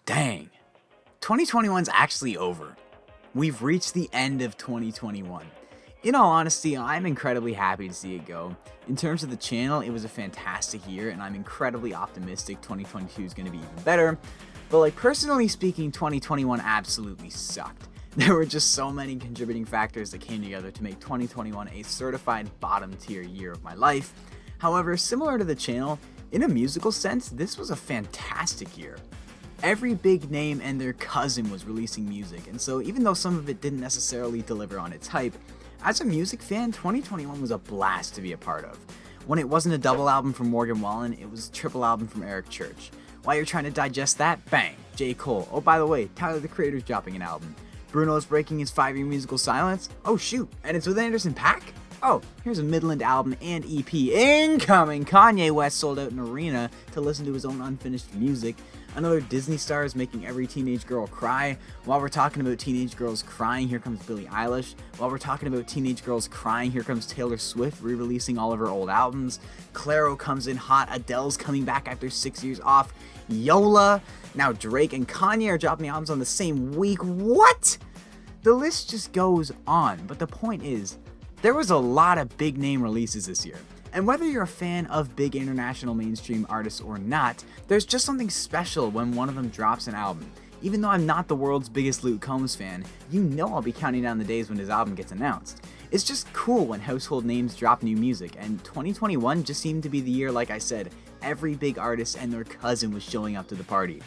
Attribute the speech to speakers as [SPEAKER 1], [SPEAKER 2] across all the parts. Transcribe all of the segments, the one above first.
[SPEAKER 1] Dang, 2021's actually over. We've reached the end of 2021. In all honesty, I'm incredibly happy to see it go. In terms of the channel, it was a fantastic year, and I'm incredibly optimistic 2022 is going to be even better. But personally speaking, 2021 absolutely sucked. There were just so many contributing factors that came together to make 2021 a certified bottom tier year of my life. However, similar to the channel, in a musical sense, this was a fantastic year. Every big name and their cousin was releasing music, and so even though some of it didn't necessarily deliver on its hype, as a music fan, 2021 was a blast to be a part of. When it wasn't a double album from Morgan Wallen, it was a triple album from Eric Church. While you're trying to digest that, bang, J. Cole. Oh, by the way, Tyler the Creator's dropping an album. Bruno's breaking his 5-year musical silence. Oh shoot, and it's with Anderson .Paak? Oh, here's a Midland album and EP incoming. Kanye West sold out an arena to listen to his own unfinished music. Another Disney star is making every teenage girl cry. While we're talking about teenage girls crying, here comes Billie Eilish. While we're talking about teenage girls crying, here comes Taylor Swift re-releasing all of her old albums. Clairo comes in hot. Adele's coming back after 6 years off. Yola. Now Drake and Kanye are dropping albums on the same week. What? The list just goes on, but the point is, there was a lot of big name releases this year. And whether you're a fan of big international mainstream artists or not, there's just something special when one of them drops an album. Even though I'm not the world's biggest Luke Combs fan, you know I'll be counting down the days when his album gets announced. It's just cool when household names drop new music, and 2021 just seemed to be the year, like I said, every big artist and their cousin was showing up to the party.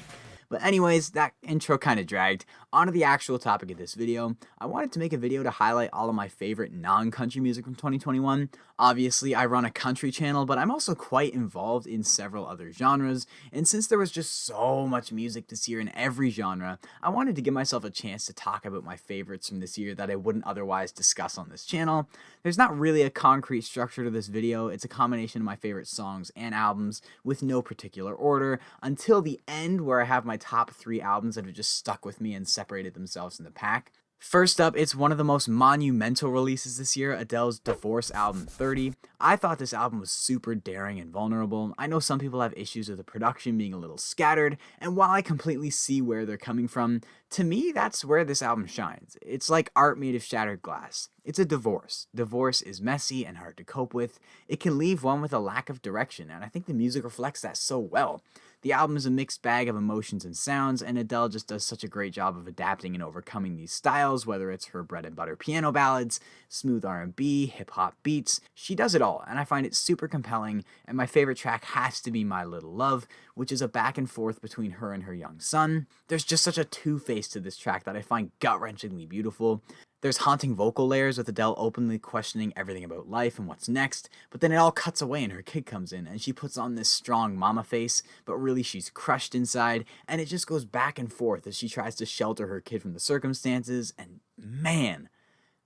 [SPEAKER 1] But anyways, that intro kind of dragged. On to the actual topic of this video. I wanted to make a video to highlight all of my favorite non-country music from 2021. Obviously, I run a country channel, but I'm also quite involved in several other genres, and since there was just so much music this year in every genre, I wanted to give myself a chance to talk about my favorites from this year that I wouldn't otherwise discuss on this channel. There's not really a concrete structure to this video, it's a combination of my favorite songs and albums with no particular order, until the end where I have my top 3 albums that have just stuck with me and separated themselves in the pack. First up, it's one of the most monumental releases this year, Adele's Divorce album 30. I thought this album was super daring and vulnerable. I know some people have issues with the production being a little scattered, and while I completely see where they're coming from, to me that's where this album shines. It's like art made of shattered glass. It's a divorce. Divorce is messy and hard to cope with. It can leave one with a lack of direction, and I think the music reflects that so well. The album is a mixed bag of emotions and sounds, and Adele just does such a great job of adapting and overcoming these styles, whether it's her bread and butter piano ballads, smooth R&B, hip-hop beats. She does it all, and I find it super compelling, and my favorite track has to be My Little Love, which is a back and forth between her and her young son. There's just such a two-face to this track that I find gut-wrenchingly beautiful. There's haunting vocal layers with Adele openly questioning everything about life and what's next, but then it all cuts away and her kid comes in and she puts on this strong mama face, but really she's crushed inside, and it just goes back and forth as she tries to shelter her kid from the circumstances, and man,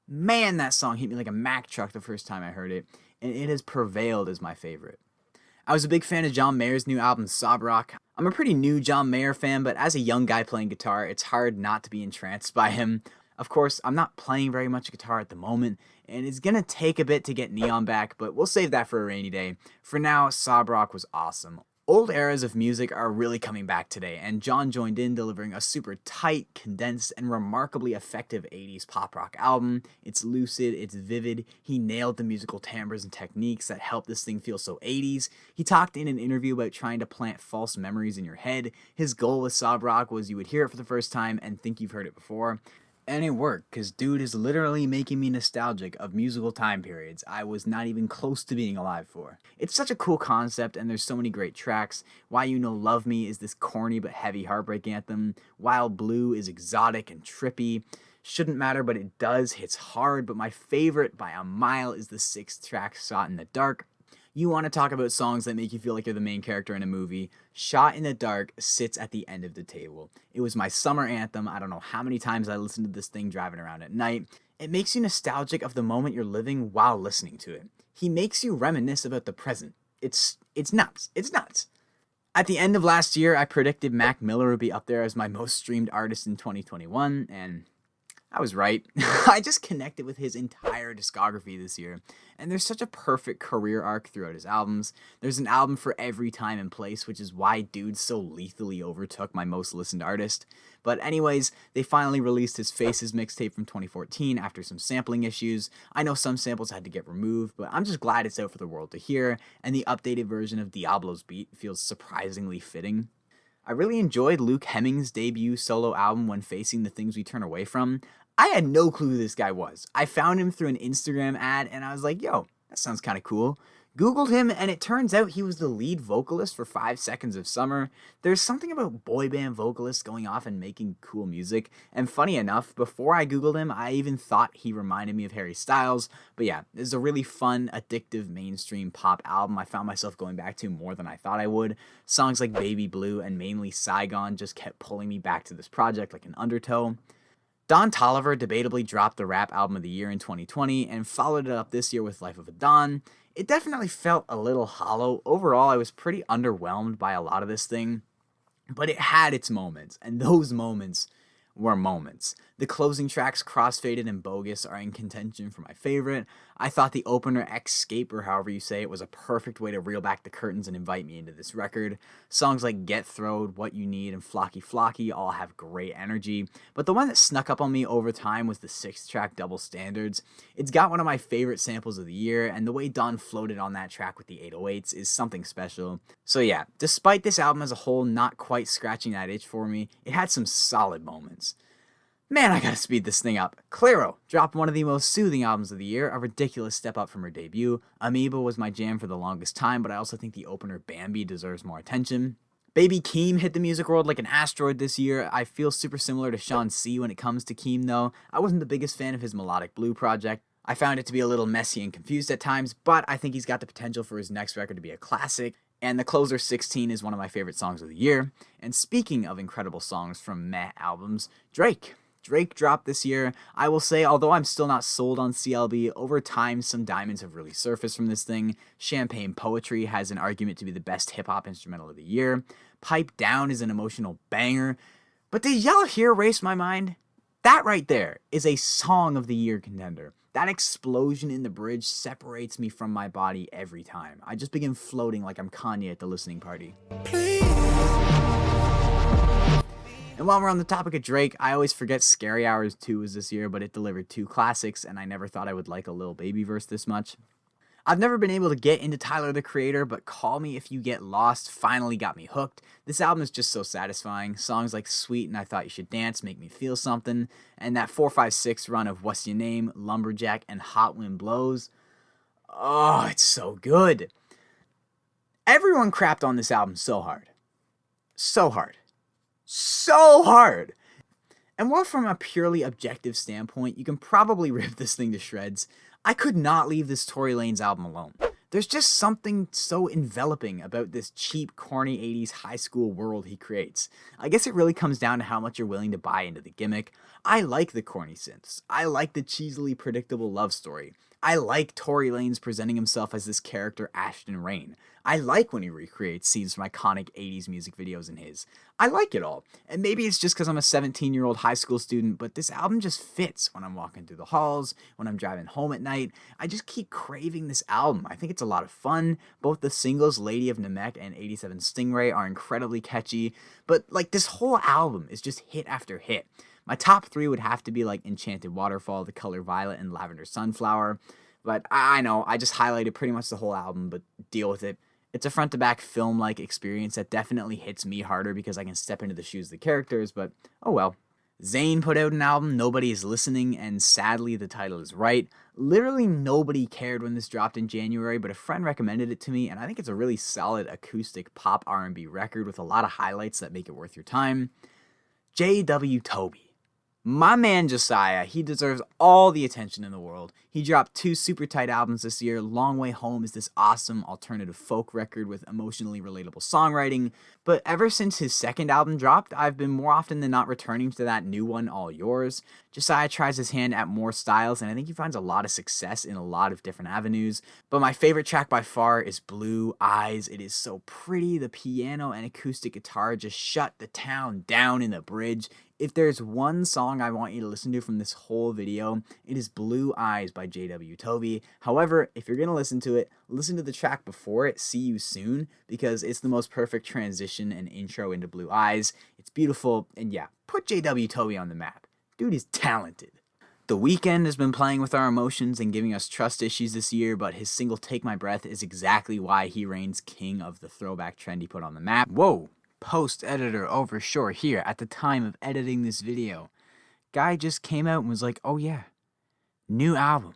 [SPEAKER 1] that song hit me like a Mack truck the first time I heard it, and it has prevailed as my favorite. I was a big fan of John Mayer's new album, Sob Rock. I'm a pretty new John Mayer fan, but as a young guy playing guitar, it's hard not to be entranced by him. Of course, I'm not playing very much guitar at the moment, and it's gonna take a bit to get Neon back, but we'll save that for a rainy day. For now, Sob Rock was awesome. Old eras of music are really coming back today, and John joined in delivering a super tight, condensed, and remarkably effective 80s pop rock album. It's lucid, it's vivid, he nailed the musical timbres and techniques that help this thing feel so 80s. He talked in an interview about trying to plant false memories in your head. His goal with Sob Rock was you would hear it for the first time and think you've heard it before. And it worked, because dude is literally making me nostalgic of musical time periods I was not even close to being alive for. It's such a cool concept, and there's so many great tracks. Why You Know Love Me is this corny but heavy heartbreak anthem. Wild Blue is exotic and trippy. Shouldn't Matter But It Does hits hard, but my favorite by a mile is the 6th track, Shot in the Dark. You want to talk about songs that make you feel like you're the main character in a movie. Shot in the Dark sits at the end of the table. It was my summer anthem. I don't know how many times I listened to this thing driving around at night. It makes you nostalgic of the moment you're living while listening to it. He makes you reminisce about the present. It's nuts. It's nuts. At the end of last year, I predicted Mac Miller would be up there as my most streamed artist in 2021, and I was right. I just connected with his entire discography this year, and there's such a perfect career arc throughout his albums. There's an album for every time and place, which is why Dude so lethally overtook my most listened artist. But anyways, they finally released his Faces mixtape from 2014 after some sampling issues. I know some samples had to get removed, but I'm just glad it's out for the world to hear, and the updated version of Diablo's Beat feels surprisingly fitting. I really enjoyed Luke Hemmings' debut solo album When Facing the Things We Turn Away From. I had no clue who this guy was. I found him through an Instagram ad and I was like, yo, that sounds kind of cool. Googled him and it turns out he was the lead vocalist for 5 Seconds of Summer. There's something about boy band vocalists going off and making cool music. And funny enough, before I Googled him, I even thought he reminded me of Harry Styles. But yeah, it's a really fun, addictive mainstream pop album I found myself going back to more than I thought I would. Songs like Baby Blue and mainly Saigon just kept pulling me back to this project like an undertow. Don Toliver debatably dropped the rap album of the year in 2020 and followed it up this year with Life of a Don. It definitely felt a little hollow. Overall, I was pretty underwhelmed by a lot of this thing, but it had its moments, and those moments were moments. The closing tracks, Crossfaded and Bogus, are in contention for my favorite. I thought the opener, Escape, or however you say it, was a perfect way to reel back the curtains and invite me into this record. Songs like Get Throwed, What You Need, and Flocky Flocky all have great energy, but the one that snuck up on me over time was the 6th-track Double Standards. It's got one of my favorite samples of the year, and the way Don floated on that track with the 808s is something special. So yeah, despite this album as a whole not quite scratching that itch for me, it had some solid moments. Man, I gotta speed this thing up. Clairo dropped one of the most soothing albums of the year, a ridiculous step up from her debut. Amoeba was my jam for the longest time, but I also think the opener Bambi deserves more attention. Baby Keem hit the music world like an asteroid this year. I feel super similar to Sean C when it comes to Keem though. I wasn't the biggest fan of his Melodic Blue project. I found it to be a little messy and confused at times, but I think he's got the potential for his next record to be a classic. And the closer 16 is one of my favorite songs of the year. And speaking of incredible songs from meh albums, Drake dropped this year. I will say, although I'm still not sold on CLB, over time some diamonds have really surfaced from this thing. Champagne Poetry has an argument to be the best hip-hop instrumental of the year. Pipe Down is an emotional banger. But did y'all hear Race My Mind? That right there is a song of the year contender. That explosion in the bridge separates me from my body every time. I just begin floating like I'm Kanye at the listening party. Please. And while we're on the topic of Drake, I always forget Scary Hours 2 was this year, but it delivered 2 classics, and I never thought I would like a Lil Baby verse this much. I've never been able to get into Tyler, the Creator, but Call Me If You Get Lost finally got me hooked. This album is just so satisfying. Songs like Sweet and I Thought You Should Dance make me feel something, and that 4-5-6 run of What's Your Name, Lumberjack, and Hot Wind Blows. Oh, it's so good. Everyone crapped on this album so hard. So hard. So hard! And while from a purely objective standpoint, you can probably rip this thing to shreds, I could not leave this Tory Lanez album alone. There's just something so enveloping about this cheap, corny 80s high school world he creates. I guess it really comes down to how much you're willing to buy into the gimmick. I like the corny synths. I like the cheesily predictable love story. I like Tory Lanez presenting himself as this character Ashton Rain. I like when he recreates scenes from iconic 80s music videos in his. I like it all. And maybe it's just because I'm a 17-year-old high school student, but this album just fits when I'm walking through the halls, when I'm driving home at night. I just keep craving this album. I think it's a lot of fun. Both the singles Lady of Namek and 87 Stingray are incredibly catchy, but like this whole album is just hit after hit. My top 3 would have to be like Enchanted Waterfall, The Color Violet, and Lavender Sunflower. But I know, I just highlighted pretty much the whole album, but deal with it. It's a front-to-back film-like experience that definitely hits me harder because I can step into the shoes of the characters, but oh well. Zayn put out an album, Nobody Is Listening, and sadly the title is right. Literally nobody cared when this dropped in January, but a friend recommended it to me, and I think it's a really solid acoustic pop R&B record with a lot of highlights that make it worth your time. J.W. Toby. My man Josiah, he deserves all the attention in the world. He dropped 2 super tight albums this year. Long Way Home is this awesome alternative folk record with emotionally relatable songwriting. But ever since his second album dropped, I've been more often than not returning to that new one, All Yours. Josiah tries his hand at more styles, and I think he finds a lot of success in a lot of different avenues. But my favorite track by far is Blue Eyes. It is so pretty. The piano and acoustic guitar just shut the town down in the bridge. If there's one song I want you to listen to from this whole video, it is Blue Eyes by JW Toby. However, if you're going to listen to it, listen to the track before it, See You Soon, because it's the most perfect transition and intro into Blue Eyes. It's beautiful, and yeah, put JW Toby on the map. Dude is talented. The Weeknd has been playing with our emotions and giving us trust issues this year, but his single Take My Breath is exactly why he reigns king of the throwback trend he put on the map. Whoa! Post-editor over short here at the time of editing this video. Guy just came out and was like, oh yeah, new album,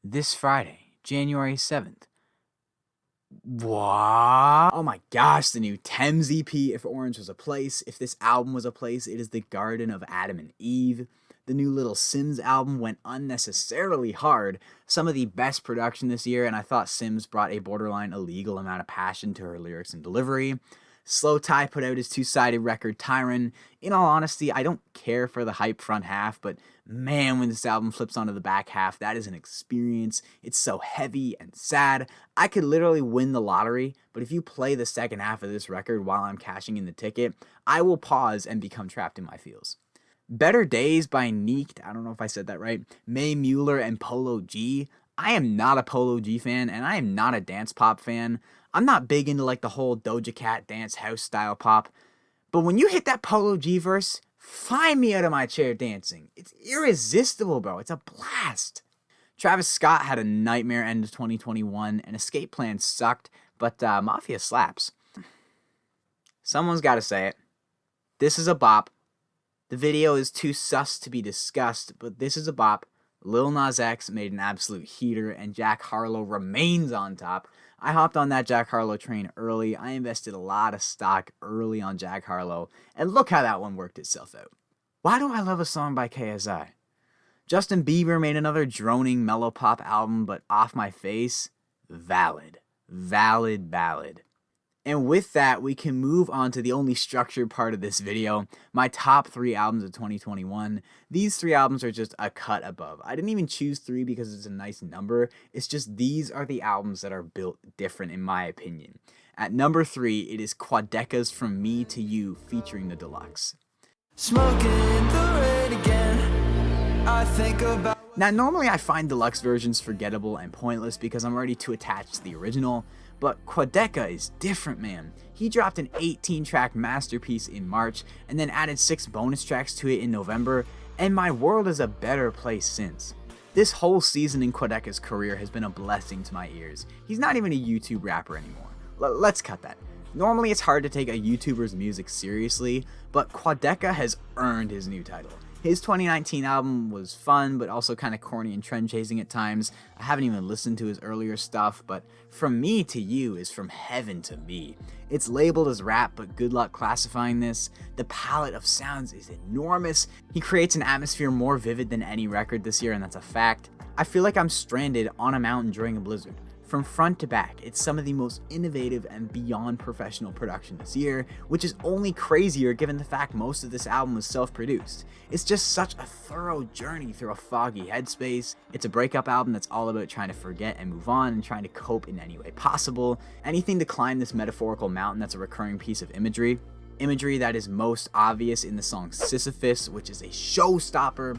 [SPEAKER 1] this Friday, January 7th. What? Oh my gosh, the new Thames EP, If Orange Was a Place. If this album was a place, it is the Garden of Adam and Eve. The new Little Simz album went unnecessarily hard. Some of the best production this year, and I thought Simz brought a borderline illegal amount of passion to her lyrics and delivery. Slowthai put out his two-sided record, Tyron. In all honesty, I don't care for the hype front half, but man, when this album flips onto the back half, that is an experience. It's so heavy and sad. I could literally win the lottery, but if you play the second half of this record while I'm cashing in the ticket, I will pause and become trapped in my feels. Better Days by Neeked, I don't know if I said that right, Mae Mueller and Polo G. I am not a Polo G fan, and I am not a dance pop fan. I'm not big into like the whole Doja Cat dance house style pop, but when you hit that Polo G verse, find me out of my chair dancing. It's irresistible, bro. It's a blast. Travis Scott had a nightmare end of 2021, and Escape Plan sucked, but Mafia slaps. Someone's got to say it. This is a bop. The video is too sus to be discussed, but this is a bop. Lil Nas X made an absolute heater, and Jack Harlow remains on top. I hopped on that Jack Harlow train early. I invested a lot of stock early on Jack Harlow, and look how that one worked itself out. Why do I love a song by KSI? Justin Bieber made another droning mellow pop album, but Off My Face, valid. Valid ballad. And with that, we can move on to the only structured part of this video, my top 3 albums of 2021. These 3 albums are just a cut above. I didn't even choose 3 because it's a nice number. It's just these are the albums that are built different in my opinion. At number 3, it is Quadeca's From Me to You featuring the Deluxe. Smoking the red again. I think about... Now, normally I find deluxe versions forgettable and pointless because I'm already too attached to the original, but Quadeca is different, man. He dropped an 18-track masterpiece in March and then added 6 bonus tracks to it in November, and my world is a better place since. This whole season in Quadeca's career has been a blessing to my ears. He's not even a YouTube rapper anymore. Let's cut that. Normally it's hard to take a YouTuber's music seriously, but Quadeca has earned his new title. His 2019 album was fun, but also kind of corny and trend-chasing at times. I haven't even listened to his earlier stuff, but From Me to You is from heaven to me. It's labeled as rap, but good luck classifying this. The palette of sounds is enormous. He creates an atmosphere more vivid than any record this year, and that's a fact. I feel like I'm stranded on a mountain during a blizzard. From front to back, it's some of the most innovative and beyond professional production this year, which is only crazier given the fact most of this album was self-produced. It's just such a thorough journey through a foggy headspace. It's a breakup album that's all about trying to forget and move on and trying to cope in any way possible. Anything to climb this metaphorical mountain that's a recurring piece of imagery. Imagery that is most obvious in the song Sisyphus, which is a showstopper.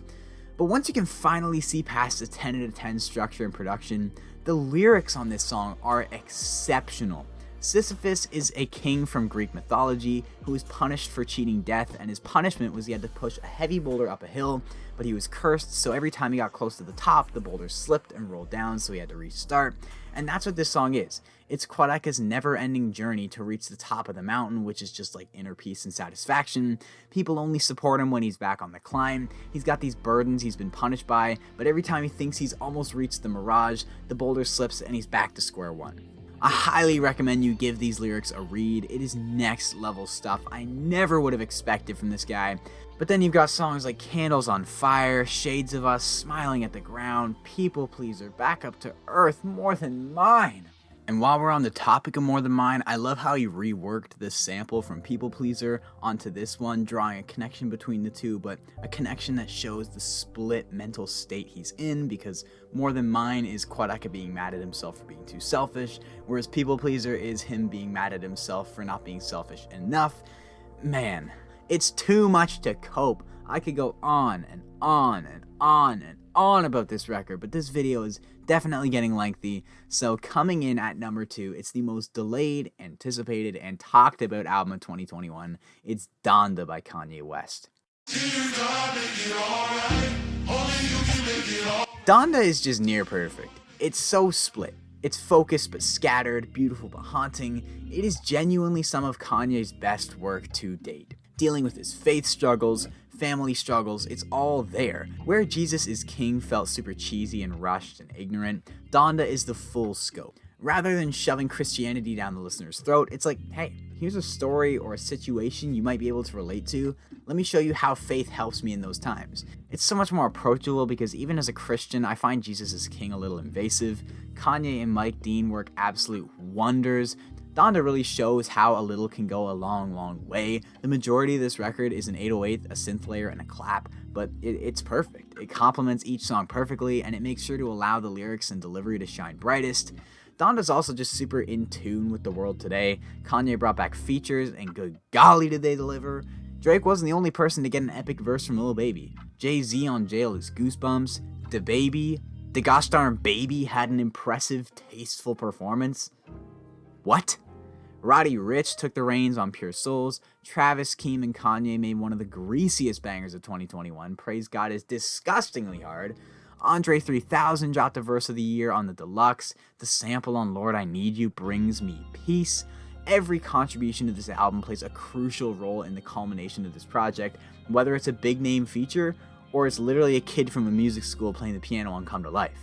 [SPEAKER 1] But once you can finally see past the 10 out of 10 structure and production, the lyrics on this song are exceptional. Sisyphus is a king from Greek mythology who was punished for cheating death, and his punishment was he had to push a heavy boulder up a hill, but he was cursed, so every time he got close to the top, the boulder slipped and rolled down, so he had to restart. And that's what this song is. It's Quadeca's never-ending journey to reach the top of the mountain, which is just like inner peace and satisfaction. People only support him when he's back on the climb. He's got these burdens he's been punished by, but every time he thinks he's almost reached the mirage, the boulder slips and he's back to square one. I highly recommend you give these lyrics a read. It is next level stuff I never would have expected from this guy. But then you've got songs like Candles on Fire, Shades of Us, Smiling at the Ground, People Pleaser, Back Up to Earth, More Than Mine. And while we're on the topic of More Than Mine, I love how he reworked this sample from People Pleaser onto this one, drawing a connection between the two, but a connection that shows the split mental state he's in, because More Than Mine is Quadeca being mad at himself for being too selfish, whereas People Pleaser is him being mad at himself for not being selfish enough. Man, It's too much to cope. I could go on and on and on and on about this record, but this video is definitely getting lengthy. So coming in at number 2, it's the most delayed, anticipated, and talked about album of 2021. It's Donda by Kanye West. Donda is just near perfect. It's so split. It's focused but scattered, beautiful but haunting. It is genuinely some of Kanye's best work to date. Dealing with his faith struggles, family struggles, it's all there. Where Jesus is King felt super cheesy and rushed and ignorant, Donda is the full scope. Rather than shoving Christianity down the listener's throat, it's like, hey, here's a story or a situation you might be able to relate to. Let me show you how faith helps me in those times. It's so much more approachable because even as a Christian, I find Jesus is King a little invasive. Kanye and Mike Dean work absolute wonders. Donda really shows how a little can go a long, long way. The majority of this record is an 808, a synth layer, and a clap, but it's perfect. It complements each song perfectly, and it makes sure to allow the lyrics and delivery to shine brightest. Donda's also just super in tune with the world today. Kanye brought back features, and good golly did they deliver. Drake wasn't the only person to get an epic verse from Lil Baby. Jay-Z on Jail is goosebumps. DaBaby, the gosh darn Baby had an impressive, tasteful performance. What? Roddy Ricch took the reins on Pure Souls. Travis, Keem, and Kanye made one of the greasiest bangers of 2021. Praise God is disgustingly hard. Andre 3000 dropped a verse of the year on the Deluxe. The sample on Lord I Need You brings me peace. Every contribution to this album plays a crucial role in the culmination of this project, whether it's a big name feature or it's literally a kid from a music school playing the piano on Come to Life.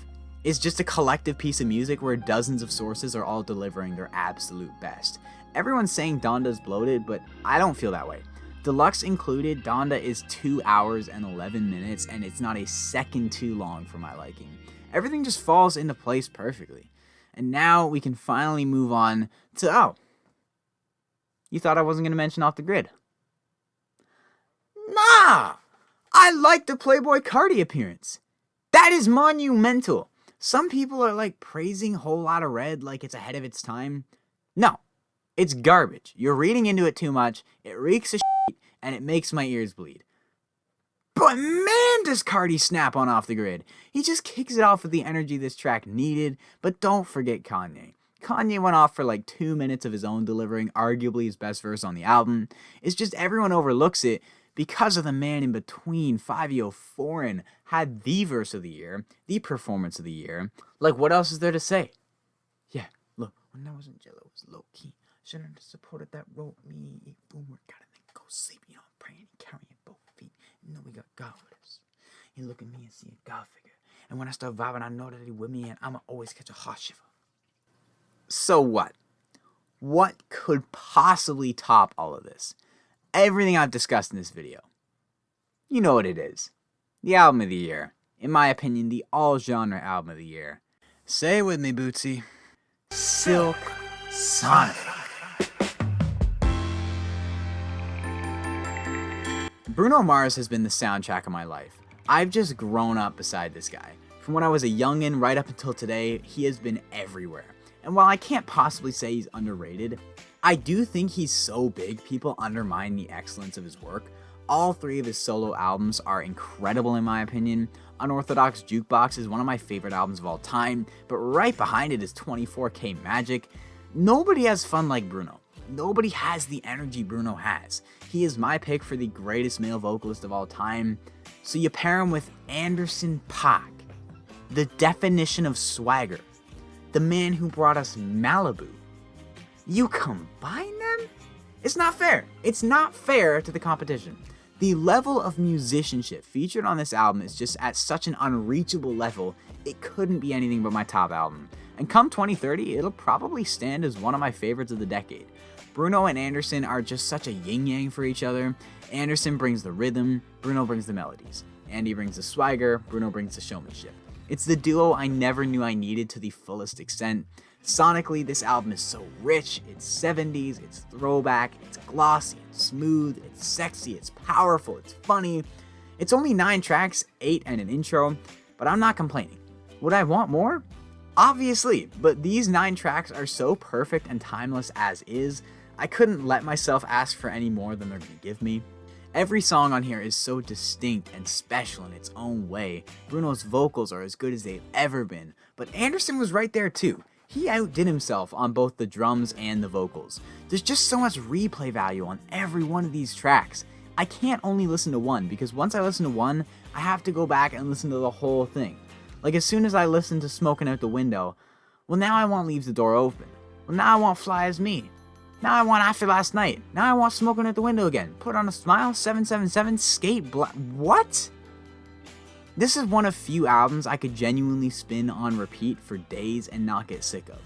[SPEAKER 1] It's just a collective piece of music where dozens of sources are all delivering their absolute best. Everyone's saying Donda's bloated, but I don't feel that way. Deluxe included, Donda is 2 hours and 11 minutes, and it's not a second too long for my liking. Everything just falls into place perfectly. And now we can finally move on to, oh, you thought I wasn't going to mention Off the Grid? Nah! I like the Playboi Carti appearance. That is monumental. Some people are like praising Whole Lotta Red like it's ahead of its time. No, it's garbage. You're reading into it too much. It reeks of shit, and it makes my ears bleed. But man, does Carti snap on Off the Grid. He just kicks it off with the energy this track needed. But don't forget Kanye. Kanye went off for like 2 minutes of his own, delivering arguably his best verse on the album. It's just everyone overlooks it because of the man in between. Fivio Foreign had the verse of the year, the performance of the year. Like, what else is there to say? Yeah, look, when I was in jail, it was low-key. Shouldn't have supported that wrote me. Eat boom, workout, and then go sleep. You know, I'm praying and carrying both feet. You know we got God with us. He look at me and see a God figure. And when I start vibing, I know that he with me, and I'ma always catch a hot shiver. So what? What could possibly top all of this? Everything I've discussed in this video. You know what it is. The album of the year. In my opinion, the all-genre album of the year. Say it with me, Bootsy. Silk Sonic. Bruno Mars has been the soundtrack of my life. I've just grown up beside this guy. From when I was a youngin' right up until today, he has been everywhere. And while I can't possibly say he's underrated, I do think he's so big people undermine the excellence of his work. All 3 of his solo albums are incredible in my opinion. Unorthodox Jukebox is one of my favorite albums of all time, but right behind it is 24K Magic. Nobody has fun like Bruno. Nobody has the energy Bruno has. He is my pick for the greatest male vocalist of all time. So you pair him with Anderson .Paak, the definition of swagger, the man who brought us Malibu. You combine them? It's not fair. It's not fair to the competition. The level of musicianship featured on this album is just at such an unreachable level, it couldn't be anything but my top album. And come 2030, it'll probably stand as one of my favorites of the decade. Bruno and Anderson are just such a yin-yang for each other. Anderson brings the rhythm, Bruno brings the melodies. Andy brings the swagger, Bruno brings the showmanship. It's the duo I never knew I needed to the fullest extent. Sonically, this album is so rich. It's 70s, it's throwback, it's glossy, it's smooth, it's sexy, it's powerful, it's funny. It's only 9 tracks, 8 and an intro, but I'm not complaining. Would I want more? Obviously, but these 9 tracks are so perfect and timeless as is, I couldn't let myself ask for any more than they're gonna give me. Every song on here is so distinct and special in its own way. Bruno's vocals are as good as they've ever been, but Anderson was right there too. He outdid himself on both the drums and the vocals. There's just so much replay value on every one of these tracks. I can't only listen to one, because once I listen to one, I have to go back and listen to the whole thing. Like as soon as I listen to Smoking Out the Window, well now I want Leaves the Door Open. Well now I want Fly As Me. Now I want After Last Night. Now I want Smoking Out the Window again. Put on a Smile, 777, Skate Black. What? This is one of few albums I could genuinely spin on repeat for days and not get sick of.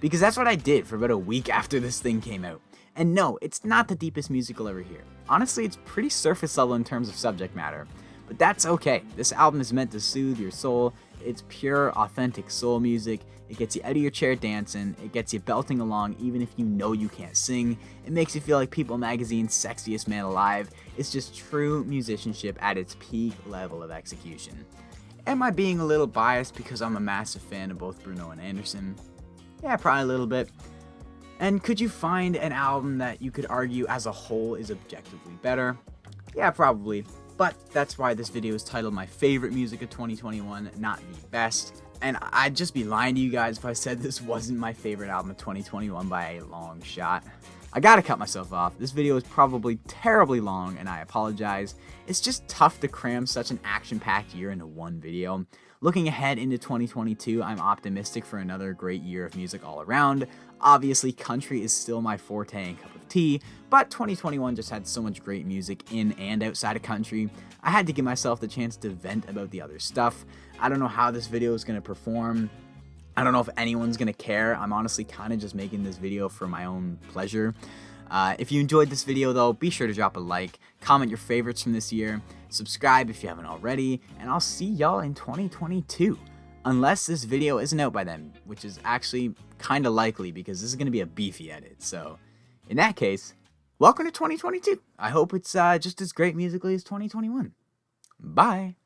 [SPEAKER 1] Because that's what I did for about a week after this thing came out. And no, it's not the deepest music you'll ever hear. Honestly, it's pretty surface level in terms of subject matter. But that's okay. This album is meant to soothe your soul. It's pure, authentic soul music. It gets you out of your chair dancing. It gets you belting along even if you know you can't sing. It makes you feel like People Magazine's Sexiest Man Alive. It's just true musicianship at its peak level of execution. Am I being a little biased because I'm a massive fan of both Bruno and Anderson? Yeah, probably a little bit. And could you find an album that you could argue as a whole is objectively better? Yeah, probably. But that's why this video is titled My Favorite Music of 2021, not the best. And I'd just be lying to you guys if I said this wasn't my favorite album of 2021 by a long shot. I gotta cut myself off. This video is probably terribly long and I apologize. It's just tough to cram such an action-packed year into one video. Looking ahead into 2022, I'm optimistic for another great year of music all around. Obviously, country is still my forte and cup of tea, but 2021 just had so much great music in and outside of country. I had to give myself the chance to vent about the other stuff. I don't know how this video is going to perform. I don't know if anyone's going to care. I'm honestly kind of just making this video for my own pleasure. If you enjoyed this video though, be sure to drop a like, comment your favorites from this year, subscribe if you haven't already, and I'll see y'all in 2022. Unless this video isn't out by then, which is actually kind of likely because this is going to be a beefy edit. So in that case, welcome to 2022. I hope it's just as great musically as 2021. Bye.